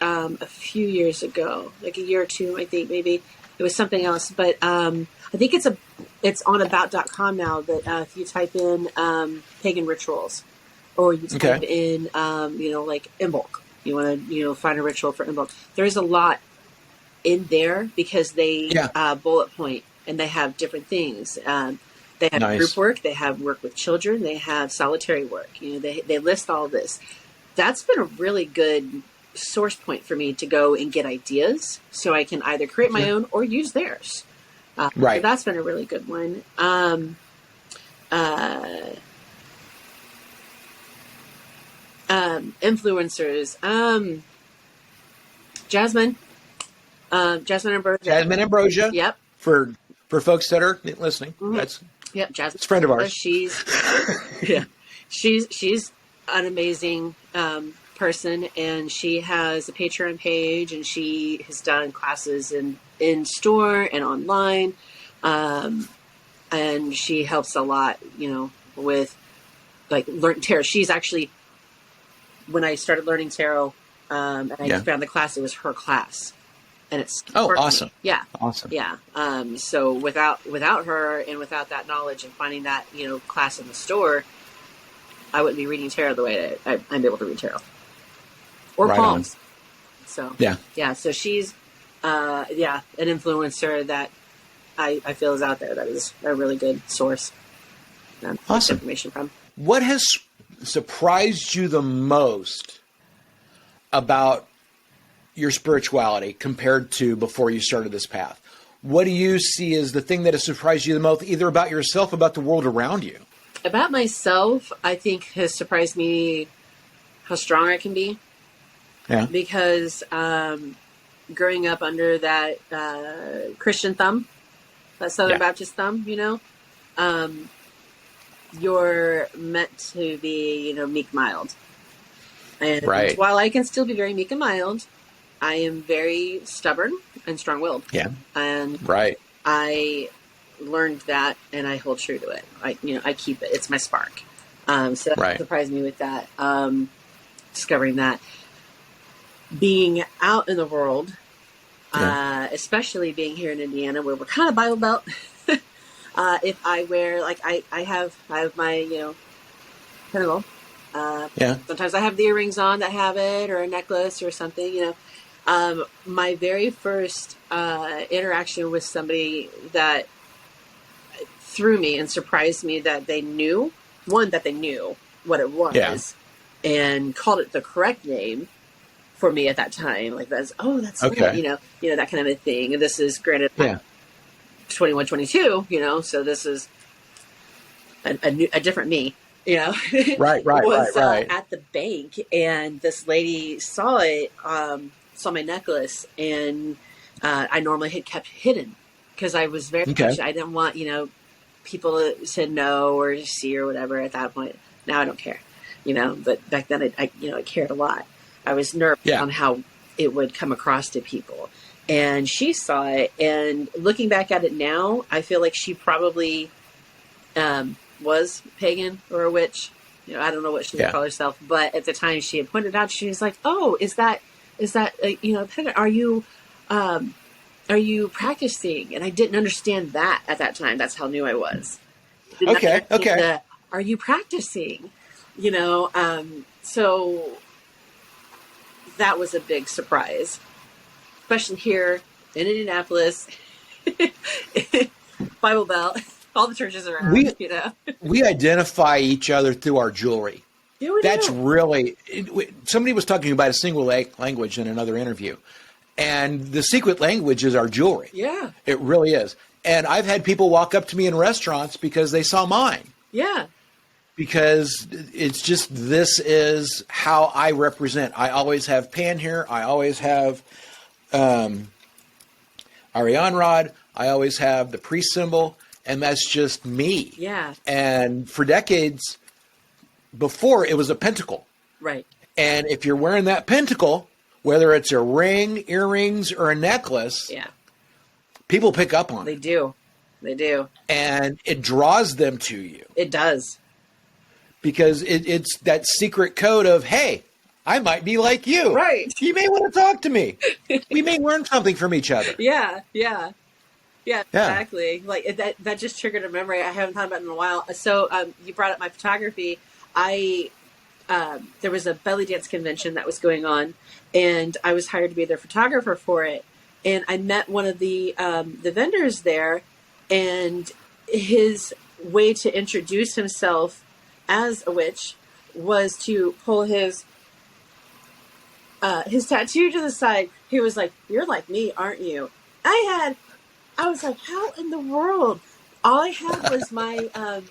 a few years ago, like a year or two, I think maybe it was something else, but, I think it's on about.com now that, if you type in, pagan rituals, or you type in, you know, like Imbolc, you want to, you know, find a ritual for Imbolc. There's a lot in there because they bullet point, and they have different things. They have group work, they have work with children, they have solitary work. You know, they list all this. That's been a really good source point for me to go and get ideas, so I can either create my own or use theirs. Right. So that's been a really good one. Influencers. Jasmine Ambrosia. Jasmine Ambrosia. Yep. For folks that are listening, that's Jasmine. It's a friend of ours. She's she's an amazing person, and she has a Patreon page, and she has done classes in store and online, and she helps a lot, you know, with like learn tarot. She's actually, when I started learning tarot, and I found the class, it was her class, and it's awesome. Yeah, awesome. Yeah. So without her and without that knowledge and finding that, you know, class in the store, I wouldn't be reading tarot the way that I'm able to read tarot or palms. So yeah. So she's an influencer that I feel is out there. That is a really good source. Awesome information from. What has surprised you the most about your spirituality compared to before you started this path? What do you see as the thing that has surprised you the most, either about yourself, about the world around you? About myself, I think has surprised me how strong I can be. Yeah. Because growing up under that Christian thumb, that Southern Baptist thumb, you know, you're meant to be, you know, meek, mild. And while I can still be very meek and mild, I am very stubborn and strong-willed. Yeah. And I learned that, and I hold true to it. I keep it. It's my spark. So that surprised me with that. Discovering that. Being out in the world, especially being here in Indiana, where we're kind of Bible Belt. If I wear, like, I have my, you know, pentacle. Sometimes I have the earrings on that have it, or a necklace or something, you know. My very first interaction with somebody that threw me and surprised me that they knew what it was, and called it the correct name for me at that time. Like, that's right, you know, that kind of a thing. And this is granted 21, 22, you know, so this is a different me, you know. Right. At the bank, and this lady saw it, saw my necklace, and I normally had kept hidden because I was very much, I didn't want, you know, people to know or see or whatever at that point. Now I don't care, you know, but back then I cared a lot. I was nervous on how it would come across to people. and she saw it. And looking back at it now, I feel like she probably was pagan or a witch. You know, I don't know what she would call herself, but at the time she had pointed out, she was like, "Oh, is that you know, pagan? Are you practicing?" And I didn't understand that at that time. That's how new I was. Okay. Are you practicing? You know, so that was a big surprise, especially here in Indianapolis, Bible Belt, all the churches around. We identify each other through our jewelry. Yeah, we That's do. really, somebody was talking about a single language in another interview, and the secret language is our jewelry. Yeah, it really is. And I've had people walk up to me in restaurants because they saw mine. Yeah. Because it's just, this is how I represent. I always have pan here. I always have Ariane rod. I always have the priest symbol. And that's just me. Yeah. And for decades before, it was a pentacle. Right. And if you're wearing that pentacle, whether it's a ring, earrings, or a necklace, people pick up on it. They do. And it draws them to you. It does. Because it's that secret code of, hey, I might be like you. Right. You may want to talk to me. We may learn something from each other. Yeah, exactly. Like that just triggered a memory I haven't thought about in a while. So you brought up my photography. There was a belly dance convention that was going on, and I was hired to be their photographer for it. And I met one of the vendors there, and his way to introduce himself as a witch was to pull his tattoo to the side. He was like, "You're like me, aren't you?" I was like, how in the world? All I had was my, I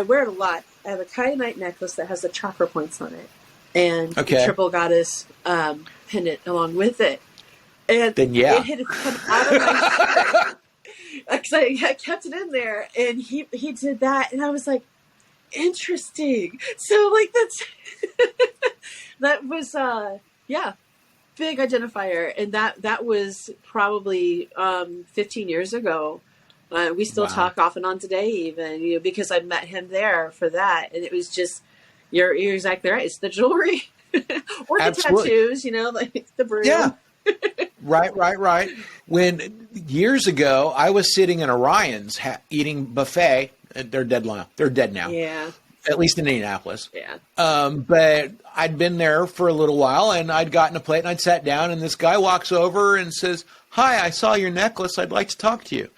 wear it a lot. I have a kyanite necklace that has the chakra points on it, and the triple goddess pendant along with it. And then it had come out of my shirt. Because I kept it in there, and he did that, and I was like, interesting. So like that was big identifier, and that was probably 15 years ago. We still talk off and on today, even because I met him there for that, and it was just you're exactly right. It's the jewelry or the tattoos, like the broom. Yeah. Right. When years ago I was sitting in Orion's eating buffet. They're dead now. Yeah. At least in Indianapolis. Yeah. But I'd been there for a little while, and I'd gotten a plate, and I'd sat down, and this guy walks over and says, "Hi, I saw your necklace. I'd like to talk to you."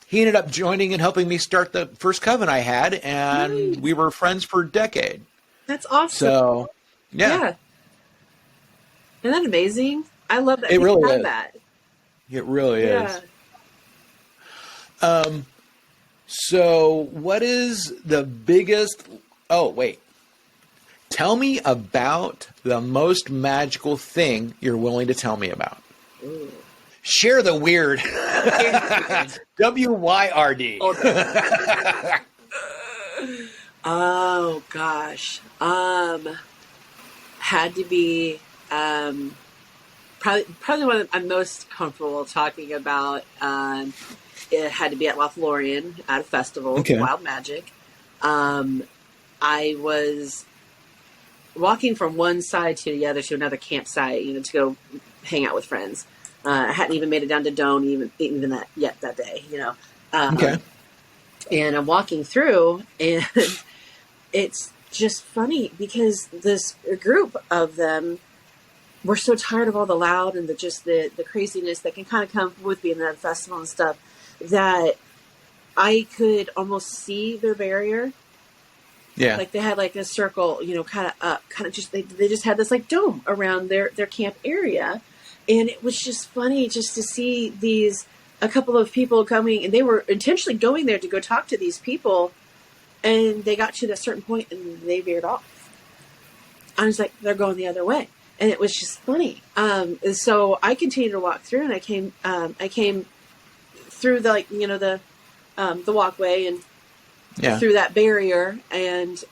He ended up joining and helping me start the first coven I had, and we were friends for a decade. That's awesome. So, yeah. Isn't that amazing? I love that. It really is. That. It really is. So what is the biggest... Oh, wait. Tell me about the most magical thing you're willing to tell me about. Ooh. Share the weird. WYRD. Oh, gosh. Had to be... Probably one that I'm most comfortable talking about. It had to be at Lothlorien at a festival, Wild Magic. I was walking from one side to the other to another campsite, to go hang out with friends. I hadn't even made it down to Doan even that day, And I'm walking through, and it's just funny because this group of them were so tired of all the loud and the craziness that can kind of come with being at a festival and stuff, that I could almost see their barrier. Yeah. Like they had like a circle, kind of up, kind of just, they just had this like dome around their camp area. And it was just funny just to see a couple of people coming, and they were intentionally going there to go talk to these people. And they got to that certain point and they veered off. I was like, they're going the other way. And it was just funny. So I continued to walk through, and I came through the walkway and through that barrier. And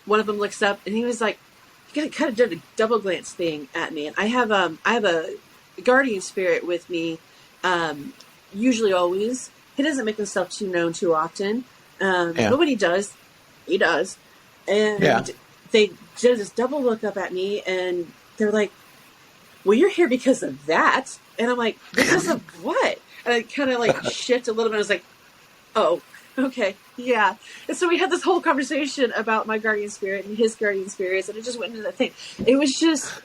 one of them looks up, and he was like, he kind of did a double glance thing at me. And I have a guardian spirit with me. Usually, always. He doesn't make himself too known too often. But when he does, he does. And they just double look up at me, and they're like, well, you're here because of that. And I'm like, because of what? And I kind of like shift a little bit. I was like, oh, okay, yeah. And so we had this whole conversation about my guardian spirit and his guardian spirits, and it just went into that thing. It was just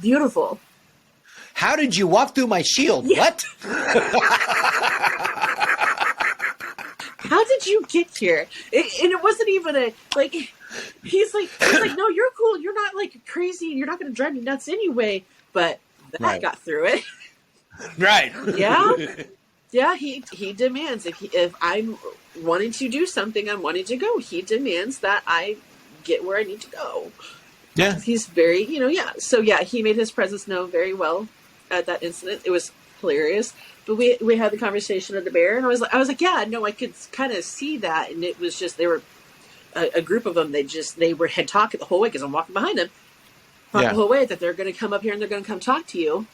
beautiful. How did you walk through my shield? Yeah. What? How did you get here? And it wasn't even he's like, no, you're cool. You're not like crazy, and you're not going to drive me nuts anyway. But that got through it. Right. Yeah. Yeah. He demands if I'm wanting to do something, I'm wanting to go. He demands that I get where I need to go. Yeah. He's very, yeah. So yeah, he made his presence known very well at that incident. It was hilarious. But we had the conversation at the bear, and I was like, yeah, no, I could kind of see that, and it was just they were a group of them. They had talked the whole way because I'm walking behind them, the whole way that they're going to come up here and they're going to come talk to you.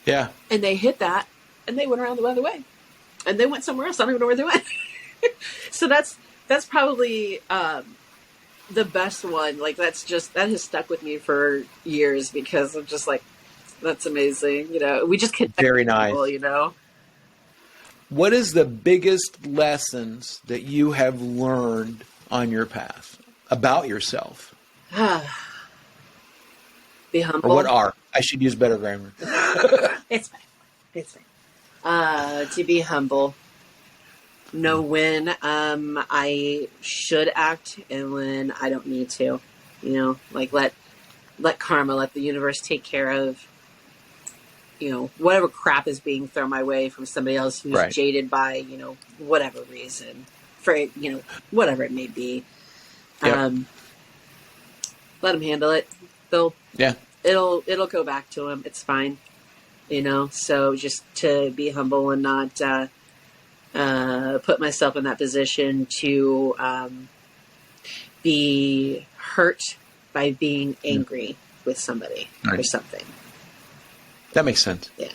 Yeah, and they hit that, and they went around the other way, and they went somewhere else. I don't even know where they went. So that's probably the best one. Like that has stuck with me for years because I'm just like, that's amazing. We just connect. Very nice. People, What is the biggest lessons that you have learned on your path about yourself? Be humble. Or what are? I should use better grammar. It's fine. To be humble. Know when I should act and when I don't need to. Like let karma, let the universe take care of whatever crap is being thrown my way from somebody else who's jaded by, whatever reason for, whatever it may be. Yep. Let them handle it. It'll go back to them. It's fine. So just to be humble and not, put myself in that position to, be hurt by being angry with somebody or something. That makes sense. Yeah.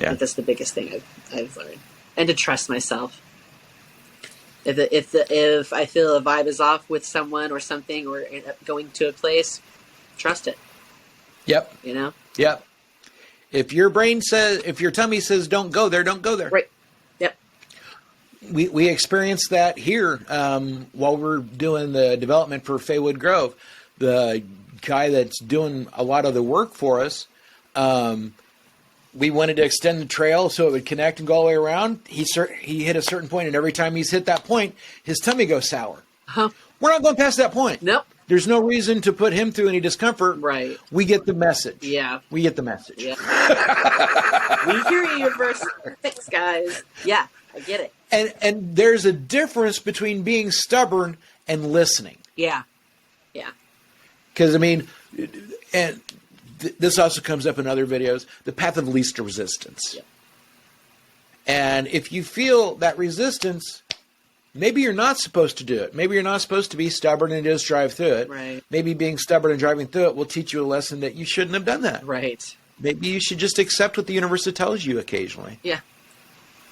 I think that's the biggest thing I've learned, and to trust myself. If I feel a vibe is off with someone or something, or going to a place, trust it. Yep. Yep. If your tummy says don't go there, don't go there. Right. Yep. We experienced that here while we're doing the development for Faywood Grove. The guy that's doing a lot of the work for us. We wanted to extend the trail so it would connect and go all the way around. He hit a certain point, and every time he's hit that point, his tummy goes sour. Uh-huh. We're not going past that point. Nope. There's no reason to put him through any discomfort. Right. We get the message. Yeah. We get the message. Yeah. We hear you, verse. Thanks, guys. Yeah, I get it. And there's a difference between being stubborn and listening. Yeah. Yeah. Because, this also comes up in other videos, the path of least resistance. Yep. And if you feel that resistance, maybe you're not supposed to do it. Maybe you're not supposed to be stubborn and just drive through it. Right. Maybe being stubborn and driving through it will teach you a lesson that you shouldn't have done that. Right. Maybe you should just accept what the universe tells you occasionally. Yeah.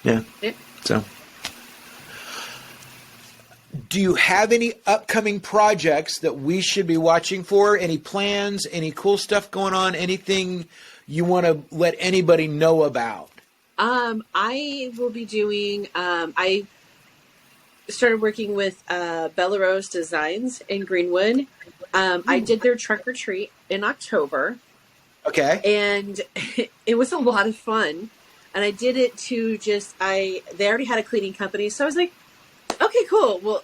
Yeah. Yep. So, do you have any upcoming projects that we should be watching for? Any plans? Any cool stuff going on? Anything you want to let anybody know about? I will be doing, I started working with Bella Rose Designs in Greenwood. I did their trunk or treat in October. Okay. And it was a lot of fun. And I did it to they already had a cleaning company. So I was like, okay, cool. Well,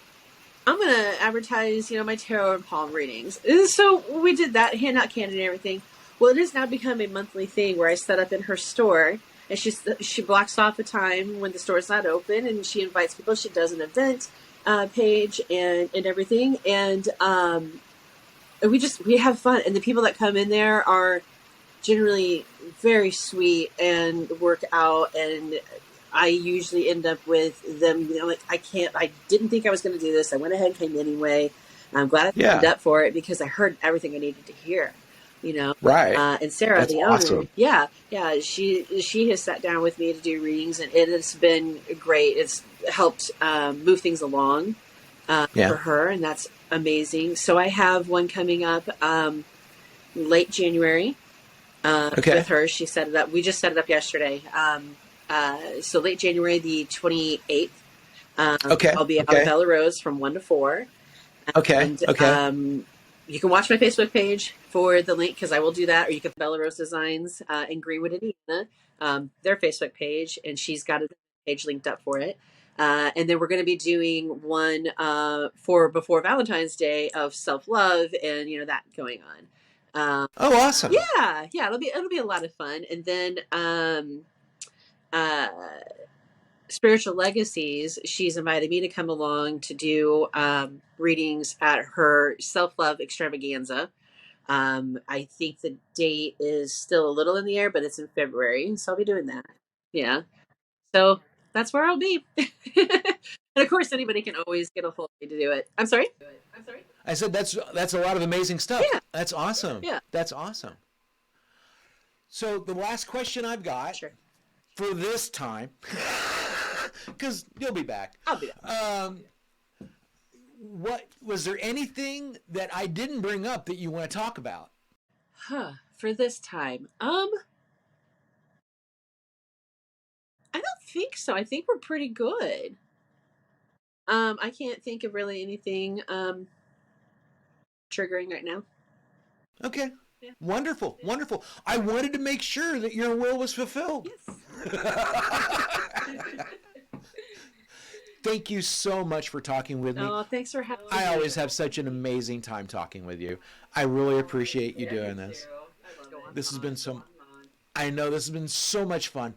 I'm going to advertise, my tarot and palm readings. And so we did that, hand out candy and everything. Well, it has now become a monthly thing where I set up in her store, and she blocks off a time when the store's not open, and she invites people. She does an event page and everything. And we have fun. And the people that come in there are generally very sweet and work out, and I usually end up with them, like, I didn't think I was going to do this. I went ahead and came anyway. And I'm glad I signed up for it because I heard everything I needed to hear. you know. Right. And Sarah, That's the awesome. owner, yeah, she has sat down with me to do readings, and it has been great. It's helped move things along for her, and that's amazing. So I have one coming up late January with her. She set it up. We just set it up yesterday. So late January, the 28th. I'll be out of Bella Rose from 1 to 4. And, you can watch my Facebook page for the link, because I will do that, or you can Bella Rose Designs in Greenwood, Indiana, their Facebook page, and she's got a page linked up for it. And then we're going to be doing one for before Valentine's Day of self-love, and that going on. Awesome! Yeah, it'll be a lot of fun. And then Spiritual Legacies, she's invited me to come along to do readings at her self-love extravaganza. I think the date is still a little in the air, but it's in February, so I'll be doing that. Yeah. So that's where I'll be. And of course, anybody can always get a hold of me to do it. I'm sorry? I said that's a lot of amazing stuff. Yeah. That's awesome. Yeah. That's awesome. So the last question I've got for this time, because you'll be back. I'll be back. What was there anything that I didn't bring up that you want to talk about? For this time, I don't think so. I think we're pretty good. I can't think of really anything triggering right now. Okay. Yeah. Wonderful. I wanted to make sure that your will was fulfilled. Yes. Thank you so much for talking with me. Oh, thanks for having me. I always have such an amazing time talking with you. I really appreciate you doing this. This has been I know this has been so much fun.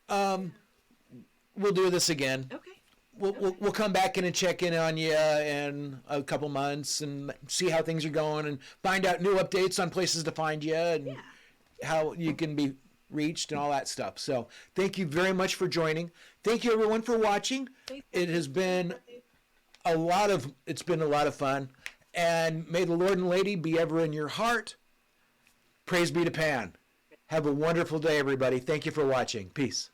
We'll do this again. Okay. We'll come back in and check in on you in a couple months and see how things are going and find out new updates on places to find you and how you can be reached and all that stuff. So thank you very much for joining. Thank you everyone for watching. It has been a lot of fun, and may the Lord and Lady be ever in your heart. Praise be to Pan. Have a wonderful day, everybody. Thank you for watching. Peace.